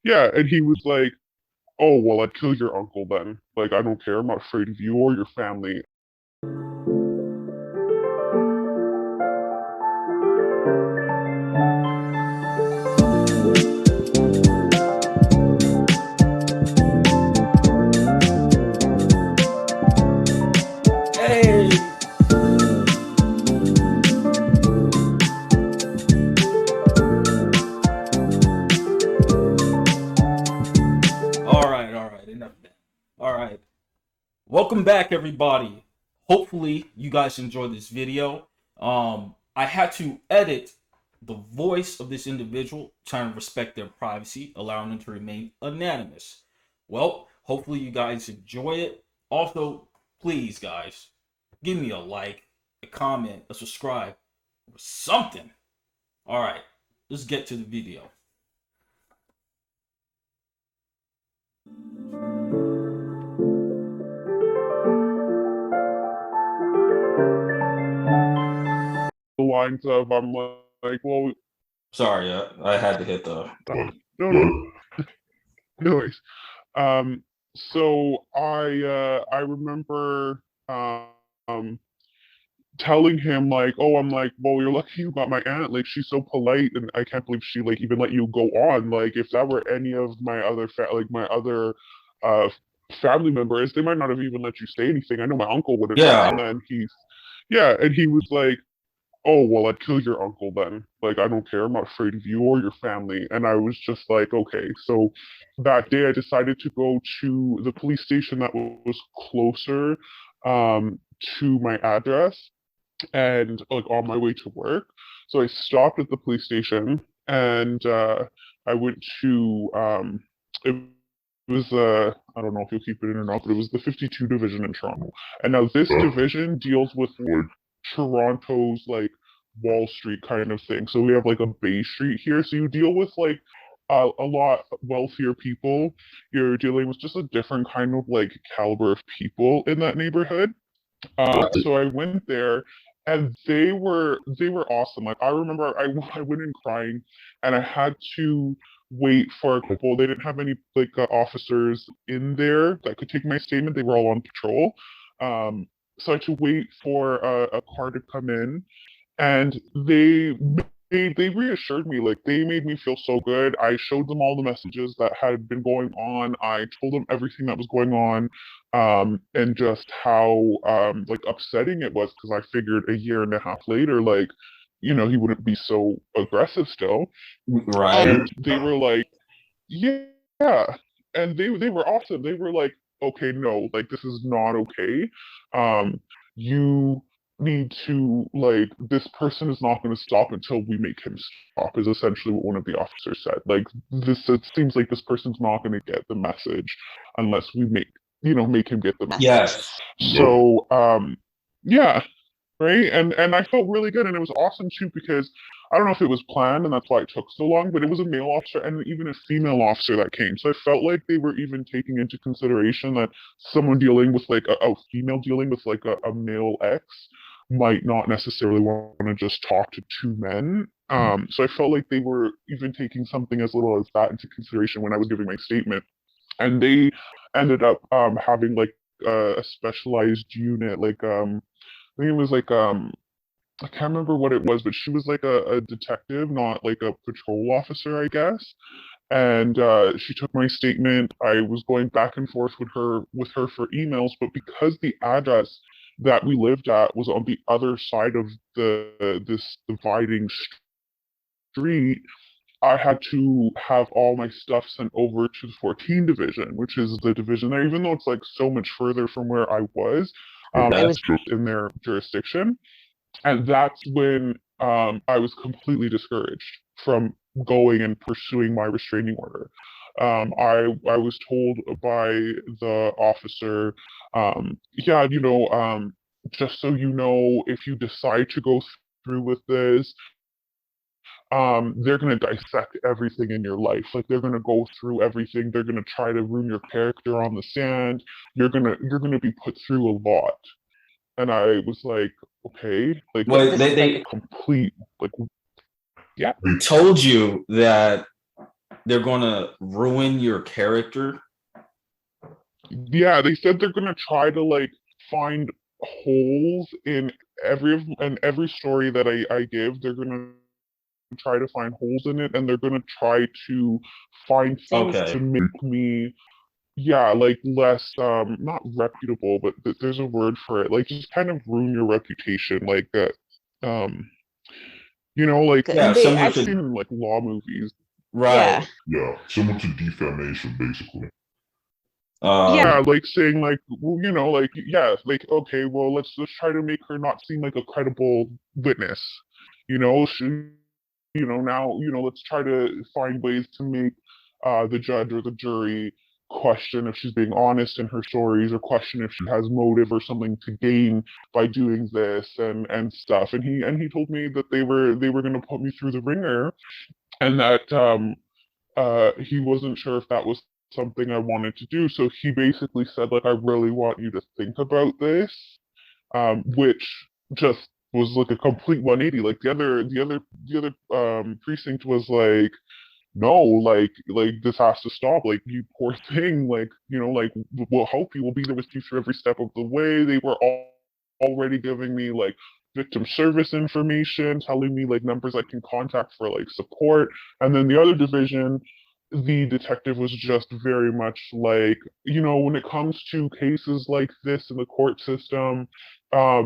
Yeah, and he was like, "Oh, well, I'd kill your uncle then. Like, I don't care. I'm not afraid of you or your family." Hey. All right, enough of that. All right. Welcome back, everybody. Hopefully, you guys enjoyed this video. I had to edit the voice of this individual, trying to respect their privacy, allowing them to remain anonymous. Well, hopefully, you guys enjoy it. Also, please, guys, give me a like, a comment, a subscribe, or something. All right, let's get to the video. The lines of, I'm like, well, Sorry, I had to hit the. no, no, no worries. Um, so I remember um telling him like, oh, I'm like, well, you're lucky you got my aunt. Like, she's so polite, and I can't believe she like even let you go on. Like, if that were any of my other like my other uh family members, they might not have even let you say anything. I know my uncle wouldn't have. Yeah. And then yeah, and he was like, oh, well, I'd kill your uncle then. Like, I don't care. I'm not afraid of you or your family. And I was just like, okay. So that day I decided to go to the police station that was closer um, to my address and like on my way to work. So I stopped at the police station and I went to it was I don't know if you'll keep it in or not, but it was the 52 division in Toronto. And now this division deals with like Toronto's like Wall Street kind of thing. So we have like a Bay Street here. So you deal with like a lot wealthier people. You're dealing with just a different kind of like caliber of people in that neighborhood. So I went there, and they were awesome. Like I remember, I went in crying, and I had to wait for a couple. They didn't have any like officers in there that could take my statement. They were all on patrol. Um, so I had to wait for a car to come in, and they reassured me. Like they made me feel so good. I showed them all the messages that had been going on. I told them everything that was going on, and just how like upsetting it was, because I figured a year and a half later, like, he wouldn't be so aggressive still. Right. And they were like, yeah, and they were awesome. They were like, okay, no, like this is not okay. You need to, like, this person is not going to stop until we make him stop, is essentially what one of the officers said. Like, this, it seems like this person's not going to get the message unless we make him get the message. Yes. So yeah, right? And I felt really good, and it was awesome too, because I don't know if it was planned and that's why it took so long, but it was a male officer and even a female officer that came. So I felt like they were even taking into consideration that someone dealing with like a female dealing with like a male ex might not necessarily want to just talk to two men. So I felt like they were even taking something as little as that into consideration when I was giving my statement. And they ended up having like a specialized unit, like I think it was like I can't remember what it was, but she was like a detective, not like a patrol officer, I guess. And she took my statement. I was going back and forth with her for emails, but because the address that we lived at was on the other side of this dividing street, I had to have all my stuff sent over to the 14 division, which is the division there, even though it's like so much further from where I was. I was just in their jurisdiction. And that's when I was completely discouraged from going and pursuing my restraining order. I was told by the officer, yeah, just so you know, if you decide to go through with this, they're going to dissect everything in your life. Like they're going to go through everything. They're going to try to ruin your character on the stand. You're going to be put through a lot. And I was like, okay, like this Well, is they complete, like, yeah, told you that they're gonna ruin your character. Yeah, they said they're gonna try to like find holes in every story that I give. They're gonna try to find holes in it, and they're gonna try to find things Okay. to make me, yeah, like less not reputable, but there's a word for it, like just kind of ruin your reputation, like um like Yeah, They similar I've to seen in like law movies. yeah. right. Yeah, similar to defamation, basically. Yeah. Yeah, like saying like, well, like, yeah, like, okay, well, let's try to make her not seem like a credible witness. Now, let's try to find ways to make the judge or the jury question if she's being honest in her stories, or question if she has motive or something to gain by doing this and stuff. And he told me that they were going to put me through the ringer, and that he wasn't sure if that was something I wanted to do. So he basically said, like, I really want you to think about this, which just was like a complete 180. Like the other precinct was like, no, like this has to stop. Like, you poor thing. Like, like, we'll help you. We'll be there with you through every step of the way. They were already giving me like victim service information, telling me like numbers I can contact for like support. And then the other division, the detective was just very much like, when it comes to cases like this in the court system, a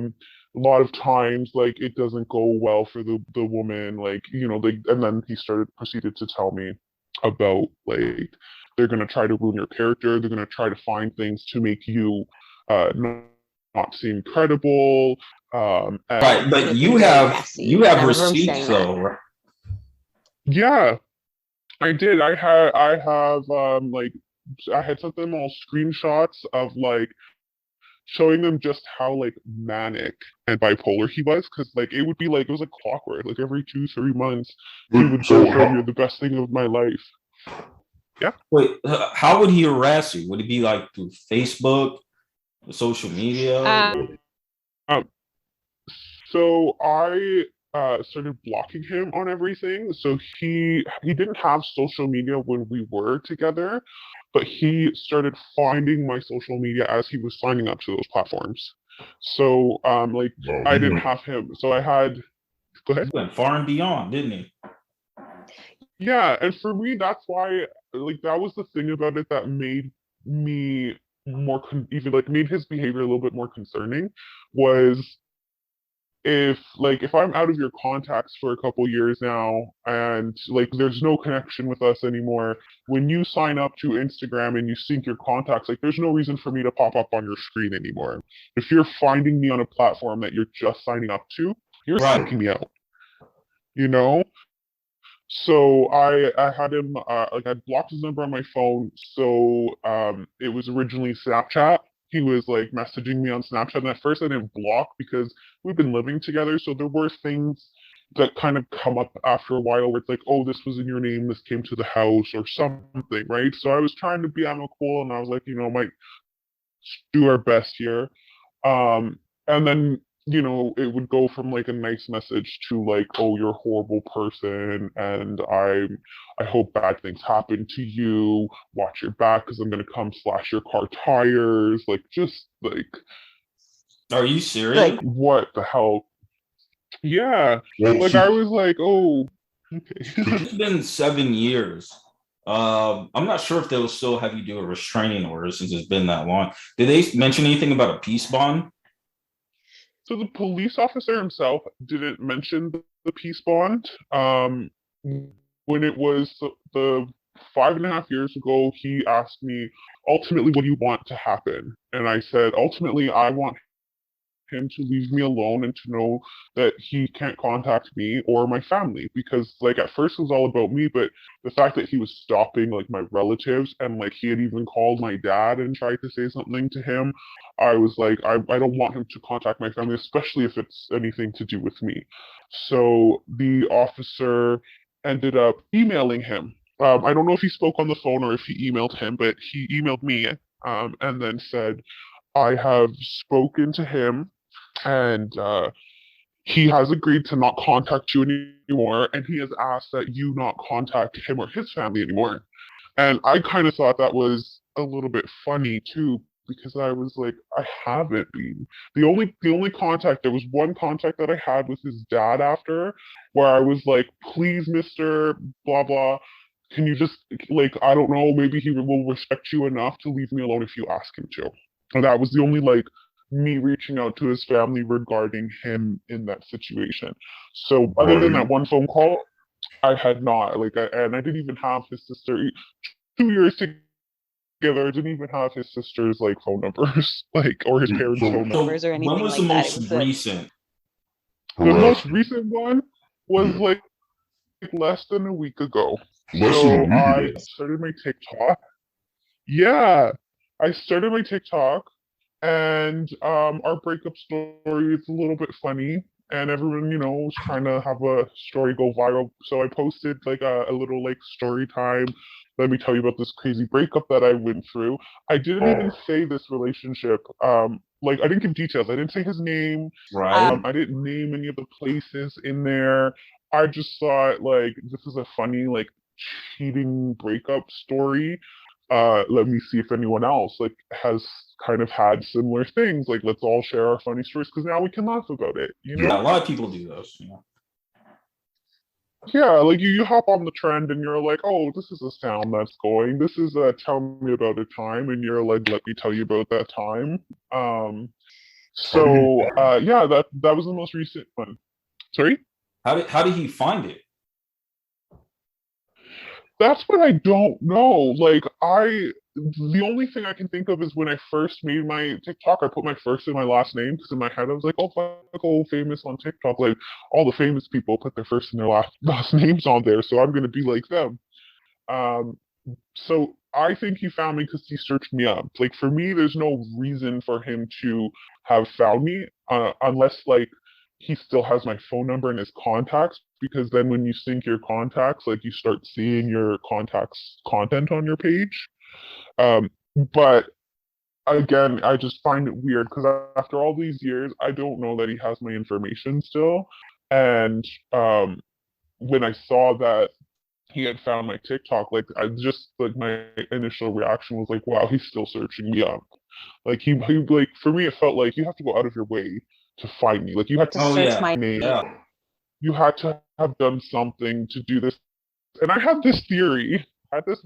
lot of times like it doesn't go well for the woman, like, and then he proceeded to tell me about like they're going to try to ruin your character, they're going to try to find things to make you not seem credible. Right, but Make you it very have messy. you I have remember him receipts saying that. though, right? Yeah, I did. I have like I had sent them all screenshots of like showing them just how like manic and bipolar he was, because like it would be like, it was like clockwork. Like every 2-3 months he would So go from, "You're the best thing of my life." Yeah. Wait, how would he harass you? Would it be like through Facebook, social media? Um, so I started blocking him on everything. So he didn't have social media when we were together, but he started finding my social media as he was signing up to those platforms. So like no, I he didn't went, have him. So I had, go He ahead. went far and beyond, didn't he? Yeah, and for me, that's why, like, that was the thing about it that made me even like made his behavior a little bit more concerning, was if I'm out of your contacts for a couple years now, and like there's no connection with us anymore, when you sign up to Instagram and you sync your contacts, like there's no reason for me to pop up on your screen anymore. If you're finding me on a platform that you're just signing up to, you're Right. seeking me out, you know? So I had him like I blocked his number on my phone. So it was originally Snapchat. He was like messaging me on Snapchat, and at first I didn't block because we've been living together. So there were things that kind of come up after a while where it's like, oh, this was in your name, this came to the house or something, right? So I was trying to be amicable, and I was like, might do our best here. And then, it would go from like a nice message to like, oh, you're a horrible person, and I hope bad things happen to you. Watch your back, because I'm gonna come slash your car tires. Like, just like, Are you serious? Like, what the hell? Yeah. well, Like, I was like, oh, okay. It's been 7 years. I'm not sure if they'll still have you do a restraining order since it's been that long. Did they mention anything about a peace bond? So the police officer himself didn't mention the peace bond. When it was the 5.5 years ago, he asked me, ultimately, what do you want to happen? And I said, ultimately, I want him to leave me alone and to know that he can't contact me or my family, because like at first it was all about me, but the fact that he was stopping like my relatives, and like he had even called my dad and tried to say something to him, I was like, I don't want him to contact my family, especially if it's anything to do with me. So the officer ended up emailing him. I don't know if he spoke on the phone or if he emailed him, but he emailed me, and then said, I have spoken to him, and he has agreed to not contact you anymore, and he has asked that you not contact him or his family anymore. And I kind of thought that was a little bit funny too, because I was like, I haven't been. The only contact, there was one contact that I had with his dad after, where I was like, please, Mr. Blah blah, can you just, like, I don't know, maybe he will respect you enough to leave me alone if you ask him to. And that was the only, like, me reaching out to his family regarding him in that situation. So other than that Right. one phone call, I had not, like, and I didn't even have his sister. 2 years together, I didn't even have his sister's, like, phone numbers, like, or his parents' phone So numbers. So or when anything was the like that. It most was recent? The most Harassment. recent one was Yeah. like less than a week ago. Less than a So week I ago. started my TikTok. Yeah, I started my TikTok, and our breakup story is a little bit funny, and everyone, was trying to have a story go viral. So I posted like a little, like, story time. Let me tell you about this crazy breakup that I went through. I didn't even Oh, say this relationship. Like, I didn't give details. I didn't say his name. Right. I didn't name any of the places in there. I just thought, like, this is a funny, like, cheating breakup story. Let me see if anyone else, like, has kind of had similar things. Like, let's all share our funny stories because now we can laugh about it, you yeah. Yeah, know? a lot of people do those. Yeah, like, you hop on the trend and you're like, oh, this is a sound that's going. This is tell me about a time, and you're like, let me tell you about that time. Um, How do you so find yeah, that was the most recent one. Sorry? How did he find it? That's what I don't know. Like, the only thing I can think of is when I first made my TikTok, I put my first and my last name because in my head I was like, oh, fuck, oh, famous on TikTok. Like, all the famous people put their first and their last names on there, so I'm gonna be like them. Um, so I think he found me because he searched me up. Like, for me, there's no reason for him to have found me, unless, like, he still has my phone number in his contacts. Because then when you sync your contacts, like, you start seeing your contacts content on your page. Um, but again, I just find it weird because after all these years, I don't know that he has my information still. And when I saw that he had found my TikTok, like, I just, like, my initial reaction was like, wow, he's still searching me up. Like, he like, for me, it felt like you have to go out of your way to find me. Like, you had to to Oh search yeah, my name, yeah. you had to have done something to do this. And I had this theory. I had this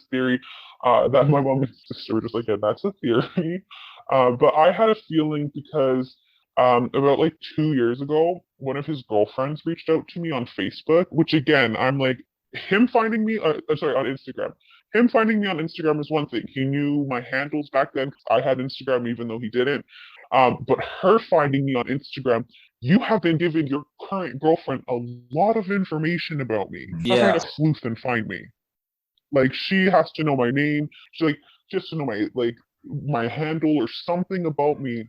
theory that my mom and sister were just like, yeah, that's a theory. But I had a feeling because about, like, 2 years ago, one of his girlfriends reached out to me on Facebook, which, again, I'm like, him finding me, sorry, on Instagram. Him finding me on Instagram is one thing. He knew my handles back then because I had Instagram, even though he didn't. But her finding me on Instagram, you have been giving your current girlfriend a lot of information about me for her to Yeah. sleuth and find me. Like, she has to know my name. She, like, she has to know my, like, my handle or something about me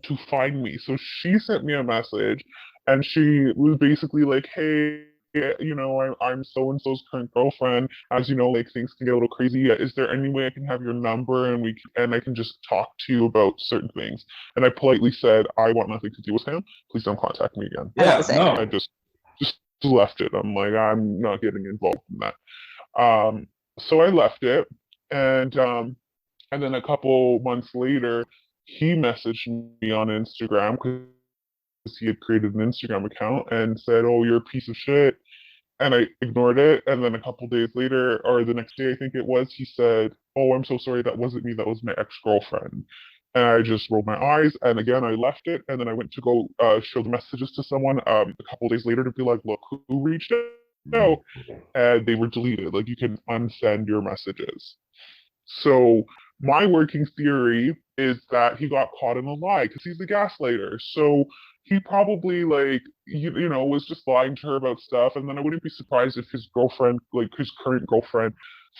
to find me. So she sent me a message, and she was basically like, "Hey, I'm so and so's current girlfriend. As you know, like, things can get a little crazy. Is there any way I can have your number and I can just talk to you about certain things?" And I politely said, "I want nothing to do with him. Please don't contact me again." I have to Yeah. say. No. I just left it. I'm like, I'm not getting involved in that. Um, so I left it, and then a couple months later, he messaged me on Instagram because he had created an Instagram account and said, "Oh, you're a piece of shit." And I ignored it. And then a couple days later, or the next day, I think it was, he said, "Oh, I'm so sorry. That wasn't me. That was my ex-girlfriend." And I just rolled my eyes. And again, I left it. And then I went to go show the messages to someone a couple days later to be like, "Look, who reached out?" And they were deleted. Like, you can unsend your messages. So my working theory is that he got caught in a lie because he's a gaslighter. So he probably, like, was just lying to her about stuff. And then I wouldn't be surprised if his girlfriend, like his current girlfriend,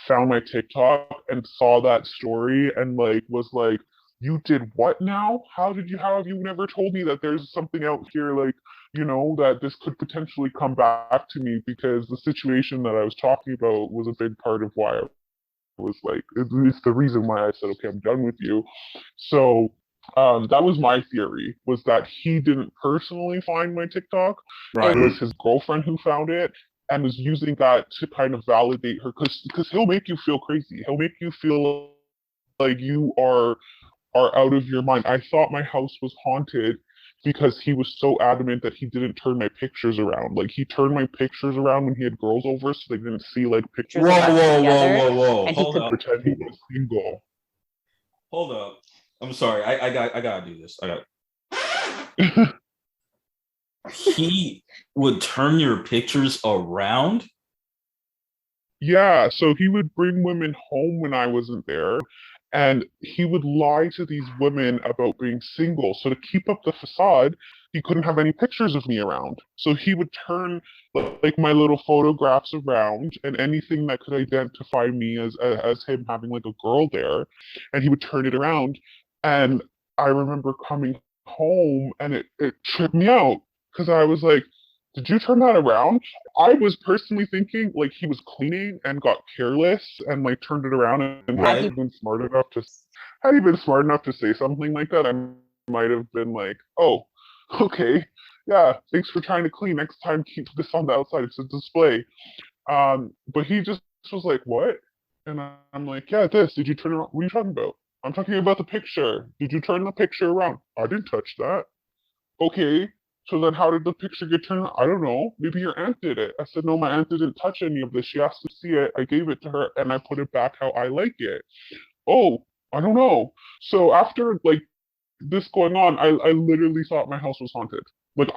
found my TikTok and saw that story and, like, was like, "You did what now? How have you never told me that there's something out here, like, that this could potentially come back to me?" Because the situation that I was talking about was a big part of why I was like, it's the reason why I said, okay, I'm done with you. So That was my theory, was that he didn't personally find my TikTok. Right. It was his girlfriend who found it and was using that to kind of validate her, because he'll make you feel crazy. He'll make you feel like you are out of your mind. I thought my house was haunted because he was so adamant that he didn't turn my pictures around. Like, he turned my pictures around when he had girls over so they didn't see like pictures Whoa, of whoa, us whoa, together, whoa, whoa. and he Hold could up. pretend he was single. Hold up. I'm sorry. I gotta do this. He would turn your pictures around? Yeah, so he would bring women home when I wasn't there, and he would lie to these women about being single. So to keep up the facade, he couldn't have any pictures of me around. So he would turn like my little photographs around and anything that could identify me as him having like a girl there, and he would turn it around. And I remember coming home and it tripped me out because I was like, did you turn that around? I was personally thinking like he was cleaning and got careless and like turned it around, and Had had he he been smart enough to say something like that, I might have been like, oh, okay, yeah, thanks for trying to clean. Next time, keep this on the outside. It's a display. But he just was like, what? And I'm like, yeah, this. Did you turn around? What are you talking about? I'm talking about the picture. Did you turn the picture around? I didn't touch that. Okay, so then how did the picture get turned? I don't know. Maybe your aunt did it. I said, no, my aunt didn't touch any of this. She asked to see it. I gave it to her and I put it back how I like it. Oh, I don't know. So after like this going on, I literally thought my house was haunted. Like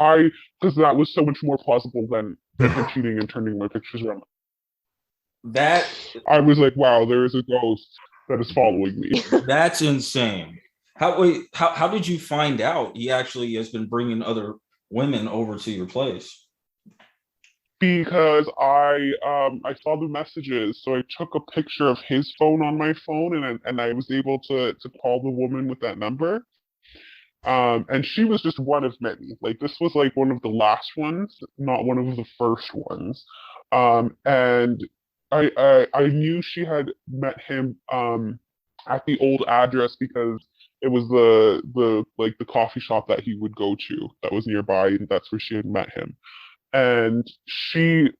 because that was so much more plausible than him cheating and turning my pictures around. That I was like, wow, there is a ghost that is following me. that's insane. How did you find out he actually has been bringing other women over to your place? Because I saw the messages, so I took a picture of his phone on my phone, and I was able to call the woman with that number. And she was just one of many. Like, this was like one of the last ones, not one of the first ones. And I knew she had met him at the old address because it was the like the coffee shop that he would go to that was nearby, and that's where she had met him. And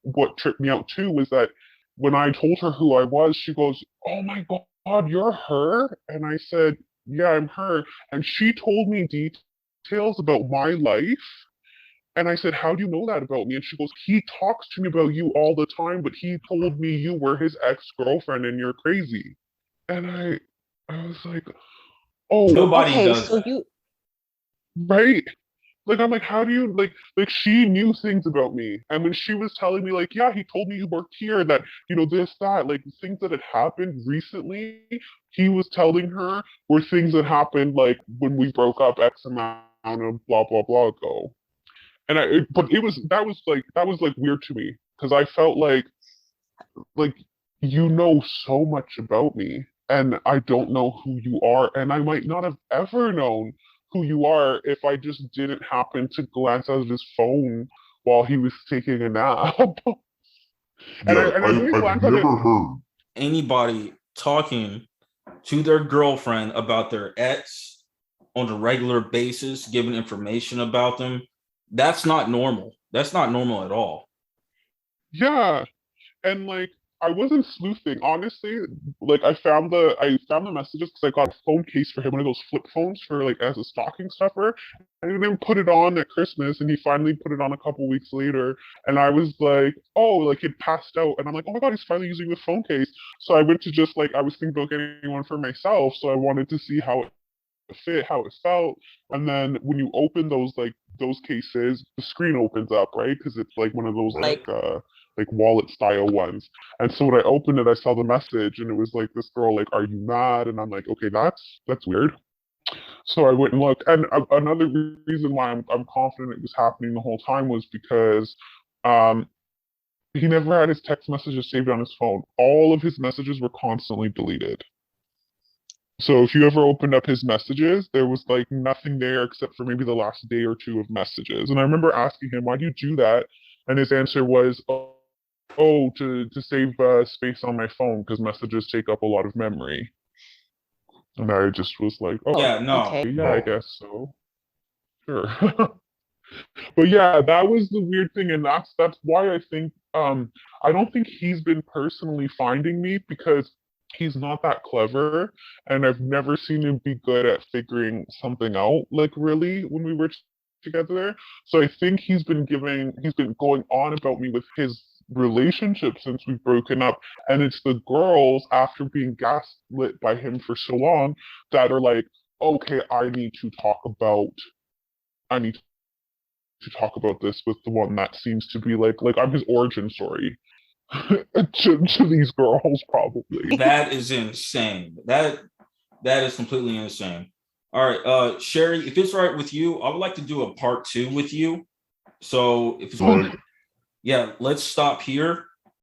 what tripped me out too was that when I told her who I was, she goes, "Oh my God, you're her?" And I said, "Yeah, I'm her." And she told me details about my life. And I said, "How do you know that about me?" And she goes, "He talks to me about you all the time, but he told me you were his ex-girlfriend and you're crazy." And I was like, "Oh, Nobody okay, does so that. you right." Like, I'm like, how do you like she knew things about me. And when she was telling me like, yeah, he told me you worked here, that, this, that, like things that had happened recently, he was telling her were things that happened like when we broke up X amount of blah blah blah ago. And but that was like weird to me because I felt like you know so much about me and I don't know who you are, and I might not have ever known who you are if I just didn't happen to glance at his phone while he was taking a nap. and I didn't I've glance at it. never heard. Anybody talking to their girlfriend about their ex on a regular basis, giving information about them, that's not normal. That's not normal at all. Yeah, and like I wasn't sleuthing, honestly. Like I found the messages because I got a phone case for him, one of those flip phones for like as a stocking stuffer. And he didn't put it on at Christmas, and he finally put it on a couple weeks later. And I was like, oh, like it passed out, and I'm like, oh my God, he's finally using the phone case. So I went to just like I was thinking about getting one for myself, so I wanted to see how it fit, how it felt. And then when you open those cases, the screen opens up, right? Because it's like one of those like like wallet style ones. And so when I opened it, I saw the message, and it was like this girl like, "Are you mad?" And I'm like, "Okay, that's weird." So I went and looked. And another reason why I'm confident it was happening the whole time was because um he never had his text messages saved on his phone. All of his messages were constantly deleted. So if you ever opened up his messages, there was like nothing there except for maybe the last day or two of messages. And I remember asking him, "Why do you do that?" And his answer was, "Oh, to save space on my phone because messages take up a lot of memory." And I just was like, oh, Yeah, no. Okay. yeah, I guess so. Sure. But yeah, that was the weird thing, and that's why I think I don't think he's been personally finding me because he's not that clever, and I've never seen him be good at figuring something out, like really, when we were together. So I think he's been going on about me with his relationship since we've broken up, and it's the girls after being gaslit by him for so long that are like, okay, I need to talk about this with the one that seems to be like I'm his origin story to these girls probably. That is insane. That is completely insane. All right, Sherri, if it's all right with you, I would like to do a part 2 with you. So if it's Right. yeah, let's stop here.